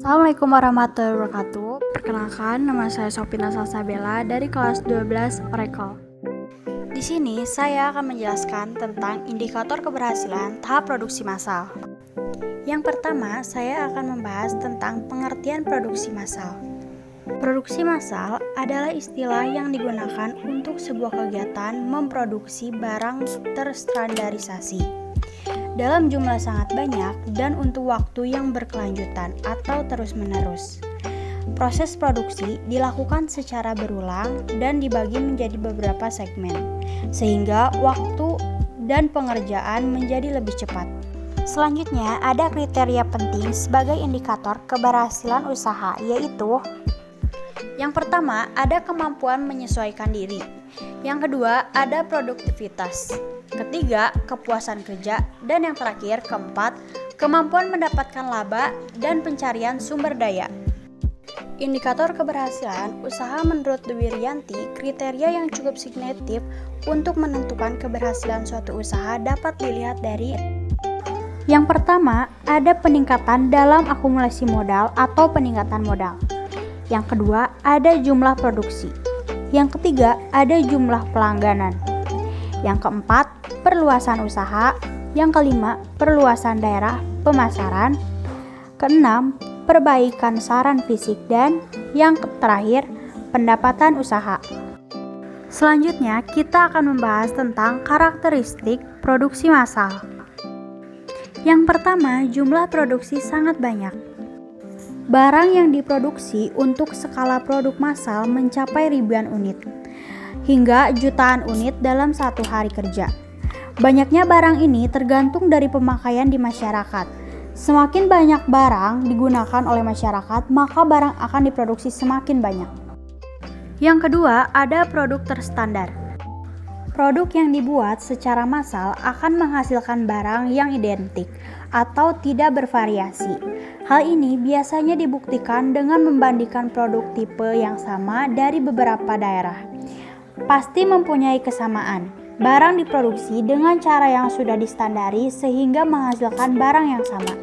Assalamualaikum warahmatullahi wabarakatuh. Perkenalkan, nama saya Sofina Salsabella dari kelas 12 Oracle. Di sini saya akan menjelaskan tentang indikator keberhasilan tahap produksi massal. Yang pertama, saya akan membahas tentang pengertian produksi massal. Produksi massal adalah istilah yang digunakan untuk sebuah kegiatan memproduksi barang terstandarisasi dalam jumlah sangat banyak dan untuk waktu yang berkelanjutan atau terus-menerus. Proses produksi dilakukan secara berulang dan dibagi menjadi beberapa segmen, sehingga waktu dan pengerjaan menjadi lebih cepat. Selanjutnya, ada kriteria penting sebagai indikator keberhasilan usaha, yaitu yang pertama, ada kemampuan menyesuaikan diri. Yang kedua, ada produktivitas. Ketiga, kepuasan kerja. Dan yang terakhir, keempat, kemampuan mendapatkan laba dan pencarian sumber daya. Indikator keberhasilan usaha menurut Dwi Rianti, kriteria yang cukup signifikan untuk menentukan keberhasilan suatu usaha dapat dilihat dari: yang pertama, ada peningkatan dalam akumulasi modal atau peningkatan modal. Yang kedua, ada jumlah produksi. Yang ketiga, ada jumlah pelangganan. Yang keempat, perluasan usaha. Yang kelima, perluasan daerah pemasaran. Keenam, perbaikan saran fisik. Dan yang terakhir, pendapatan usaha. Selanjutnya, kita akan membahas tentang karakteristik produksi massal. Yang pertama, jumlah produksi sangat banyak. Barang yang diproduksi untuk skala produk massal mencapai ribuan unit, hingga jutaan unit dalam satu hari kerja. Banyaknya barang ini tergantung dari pemakaian di masyarakat. Semakin banyak barang digunakan oleh masyarakat, maka barang akan diproduksi semakin banyak. Yang kedua, ada produk terstandar. Produk yang dibuat secara massal akan menghasilkan barang yang identik atau tidak bervariasi. Hal ini biasanya dibuktikan dengan membandingkan produk tipe yang sama dari beberapa daerah. Pasti mempunyai kesamaan. Barang diproduksi dengan cara yang sudah distandari sehingga menghasilkan barang yang sama.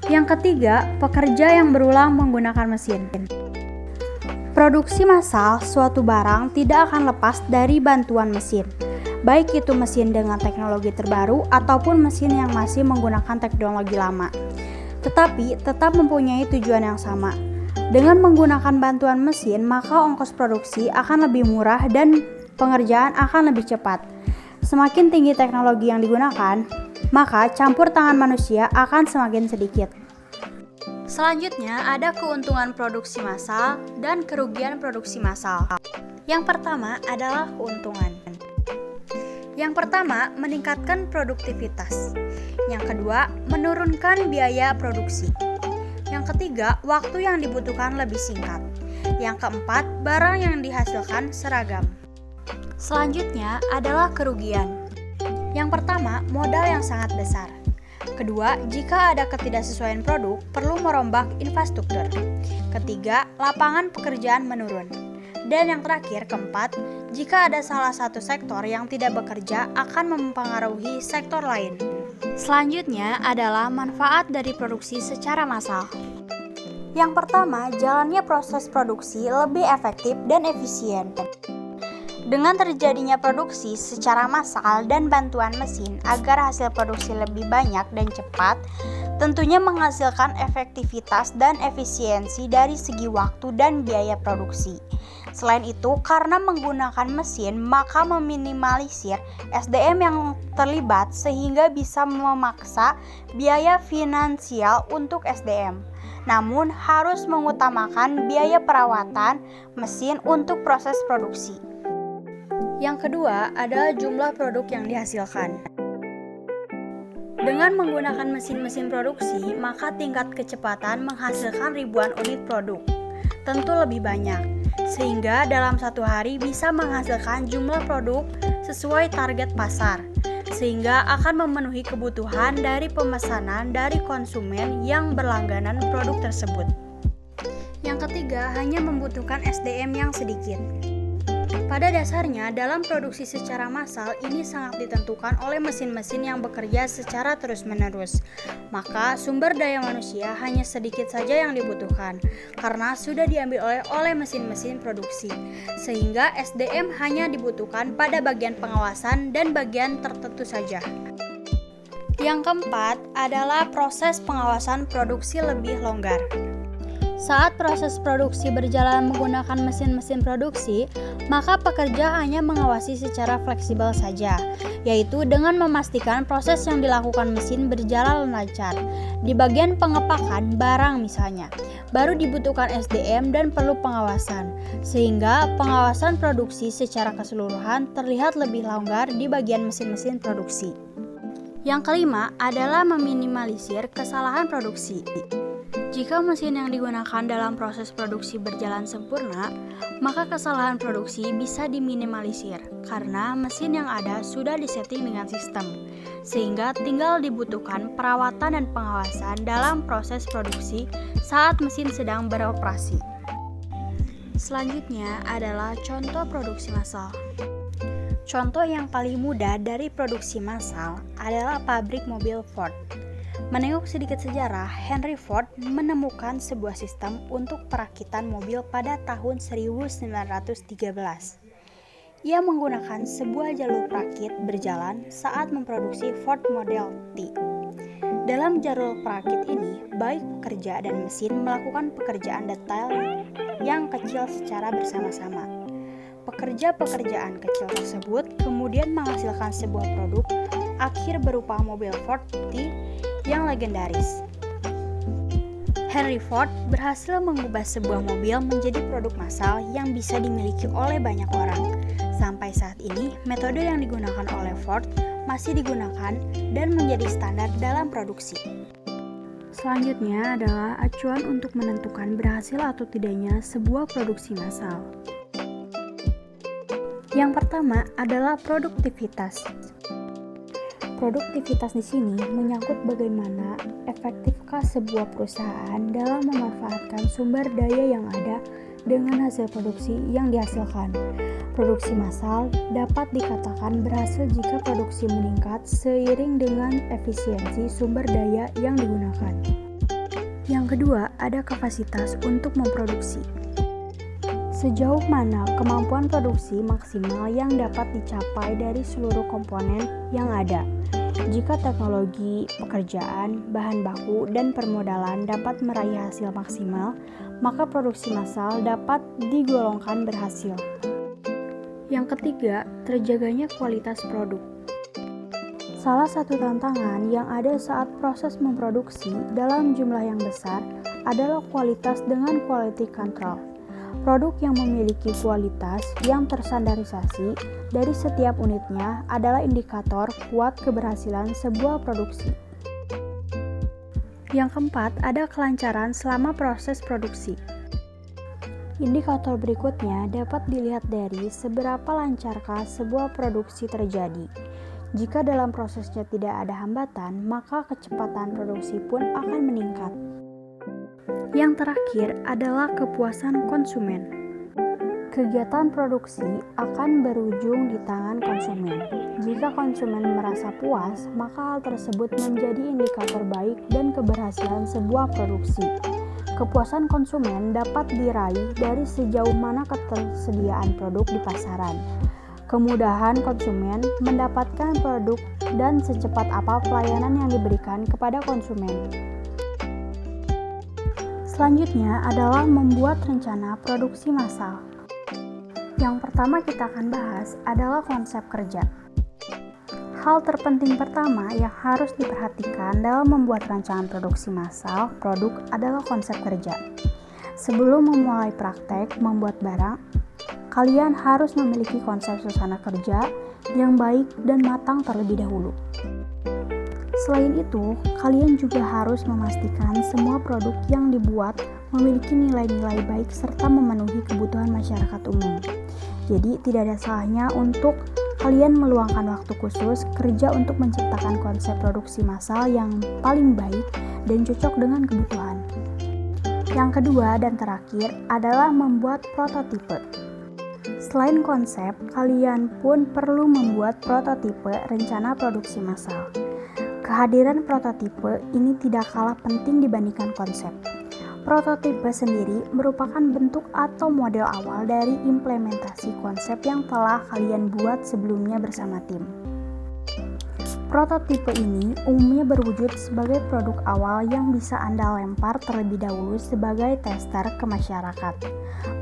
Yang ketiga, pekerja yang berulang menggunakan mesin. Produksi massal suatu barang tidak akan lepas dari bantuan mesin, baik itu mesin dengan teknologi terbaru ataupun mesin yang masih menggunakan teknologi lama, tetapi tetap mempunyai tujuan yang sama. Dengan menggunakan bantuan mesin, maka ongkos produksi akan lebih murah dan pengerjaan akan lebih cepat. Semakin tinggi teknologi yang digunakan, maka campur tangan manusia akan semakin sedikit. Selanjutnya, ada keuntungan produksi massal dan kerugian produksi massal. Yang pertama adalah keuntungan. Yang pertama, meningkatkan produktivitas. Yang kedua, menurunkan biaya produksi. Yang ketiga, waktu yang dibutuhkan lebih singkat. Yang keempat, barang yang dihasilkan seragam. Selanjutnya adalah kerugian. Yang pertama, modal yang sangat besar. Kedua, jika ada ketidaksesuaian produk, perlu merombak infrastruktur. Ketiga, lapangan pekerjaan menurun. Dan yang terakhir, keempat, jika ada salah satu sektor yang tidak bekerja akan mempengaruhi sektor lain. Selanjutnya adalah manfaat dari produksi secara massal. Yang pertama, jalannya proses produksi lebih efektif dan efisien. Dengan terjadinya produksi secara massal dan bantuan mesin agar hasil produksi lebih banyak dan cepat, tentunya menghasilkan efektivitas dan efisiensi dari segi waktu dan biaya produksi. Selain itu, karena menggunakan mesin, maka meminimalisir SDM yang terlibat sehingga bisa memaksa biaya finansial untuk SDM. Namun, harus mengutamakan biaya perawatan mesin untuk proses produksi. Yang kedua adalah jumlah produk yang dihasilkan. Dengan menggunakan mesin-mesin produksi, maka tingkat kecepatan menghasilkan ribuan unit produk, tentu lebih banyak, sehingga dalam satu hari bisa menghasilkan jumlah produk sesuai target pasar, sehingga akan memenuhi kebutuhan dari pemesanan dari konsumen yang berlangganan produk tersebut. Yang ketiga, hanya membutuhkan SDM yang sedikit. Pada dasarnya, dalam produksi secara massal ini sangat ditentukan oleh mesin-mesin yang bekerja secara terus-menerus. Maka, sumber daya manusia hanya sedikit saja yang dibutuhkan, karena sudah diambil oleh mesin-mesin produksi. Sehingga SDM hanya dibutuhkan pada bagian pengawasan dan bagian tertentu saja. Yang keempat adalah proses pengawasan produksi lebih longgar. Saat proses produksi berjalan menggunakan mesin-mesin produksi, maka pekerja hanya mengawasi secara fleksibel saja, yaitu dengan memastikan proses yang dilakukan mesin berjalan lancar. Di bagian pengepakan barang misalnya, baru dibutuhkan SDM dan perlu pengawasan, sehingga pengawasan produksi secara keseluruhan terlihat lebih longgar di bagian mesin-mesin produksi. Yang kelima adalah meminimalisir kesalahan produksi. Jika mesin yang digunakan dalam proses produksi berjalan sempurna, maka kesalahan produksi bisa diminimalisir karena mesin yang ada sudah disetting dengan sistem, sehingga tinggal dibutuhkan perawatan dan pengawasan dalam proses produksi saat mesin sedang beroperasi. Selanjutnya adalah contoh produksi massal. Contoh yang paling mudah dari produksi massal adalah pabrik mobil Ford. Menengok sedikit sejarah, Henry Ford menemukan sebuah sistem untuk perakitan mobil pada tahun 1913. Ia menggunakan sebuah jalur perakit berjalan saat memproduksi Ford Model T. Dalam jalur perakit ini, baik pekerja dan mesin melakukan pekerjaan detail yang kecil secara bersama-sama. Pekerjaan kecil tersebut kemudian menghasilkan sebuah produk akhir berupa mobil Ford T yang legendaris. Henry Ford berhasil mengubah sebuah mobil menjadi produk massal yang bisa dimiliki oleh banyak orang. Sampai saat ini, metode yang digunakan oleh Ford masih digunakan dan menjadi standar dalam produksi. Selanjutnya adalah acuan untuk menentukan berhasil atau tidaknya sebuah produksi massal. Yang pertama adalah produktivitas. Produktivitas di sini menyangkut bagaimana efektifkah sebuah perusahaan dalam memanfaatkan sumber daya yang ada dengan hasil produksi yang dihasilkan. Produksi massal dapat dikatakan berhasil jika produksi meningkat seiring dengan efisiensi sumber daya yang digunakan. Yang kedua, ada kapasitas untuk memproduksi. Sejauh mana kemampuan produksi maksimal yang dapat dicapai dari seluruh komponen yang ada. Jika teknologi, pekerjaan, bahan baku, dan permodalan dapat meraih hasil maksimal, maka produksi massal dapat digolongkan berhasil. Yang ketiga, terjaganya kualitas produk. Salah satu tantangan yang ada saat proses memproduksi dalam jumlah yang besar adalah kualitas dengan quality control. Produk yang memiliki kualitas yang terstandarisasi dari setiap unitnya adalah indikator kuat keberhasilan sebuah produksi. Yang keempat, ada kelancaran selama proses produksi. Indikator berikutnya dapat dilihat dari seberapa lancarkah sebuah produksi terjadi. Jika dalam prosesnya tidak ada hambatan, maka kecepatan produksi pun akan meningkat. Yang terakhir adalah kepuasan konsumen. Kegiatan produksi akan berujung di tangan konsumen. Jika konsumen merasa puas, maka hal tersebut menjadi indikator baik dan keberhasilan sebuah produksi. Kepuasan konsumen dapat diraih dari sejauh mana ketersediaan produk di pasaran, kemudahan konsumen mendapatkan produk, dan secepat apa pelayanan yang diberikan kepada konsumen. Selanjutnya adalah membuat rencana produksi massal. Yang pertama kita akan bahas adalah konsep kerja. Hal terpenting pertama yang harus diperhatikan dalam membuat rancangan produksi massal produk adalah konsep kerja. Sebelum memulai praktek membuat barang, kalian harus memiliki konsep suasana kerja yang baik dan matang terlebih dahulu. Selain itu, kalian juga harus memastikan semua produk yang dibuat memiliki nilai-nilai baik serta memenuhi kebutuhan masyarakat umum. Jadi, tidak ada salahnya untuk kalian meluangkan waktu khusus kerja untuk menciptakan konsep produksi massal yang paling baik dan cocok dengan kebutuhan. Yang kedua dan terakhir adalah membuat prototipe. Selain konsep, kalian pun perlu membuat prototipe rencana produksi massal. Kehadiran prototipe ini tidak kalah penting dibandingkan konsep. Prototipe sendiri merupakan bentuk atau model awal dari implementasi konsep yang telah kalian buat sebelumnya bersama tim. Prototipe ini umumnya berwujud sebagai produk awal yang bisa Anda lempar terlebih dahulu sebagai tester ke masyarakat.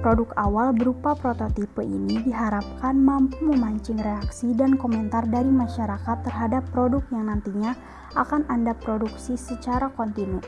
Produk awal berupa prototipe ini diharapkan mampu memancing reaksi dan komentar dari masyarakat terhadap produk yang nantinya akan Anda produksi secara kontinu.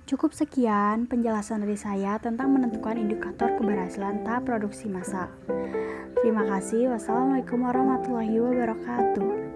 Cukup sekian penjelasan dari saya tentang menentukan indikator keberhasilan tahap produksi massal. Terima kasih. Wassalamualaikum warahmatullahi wabarakatuh.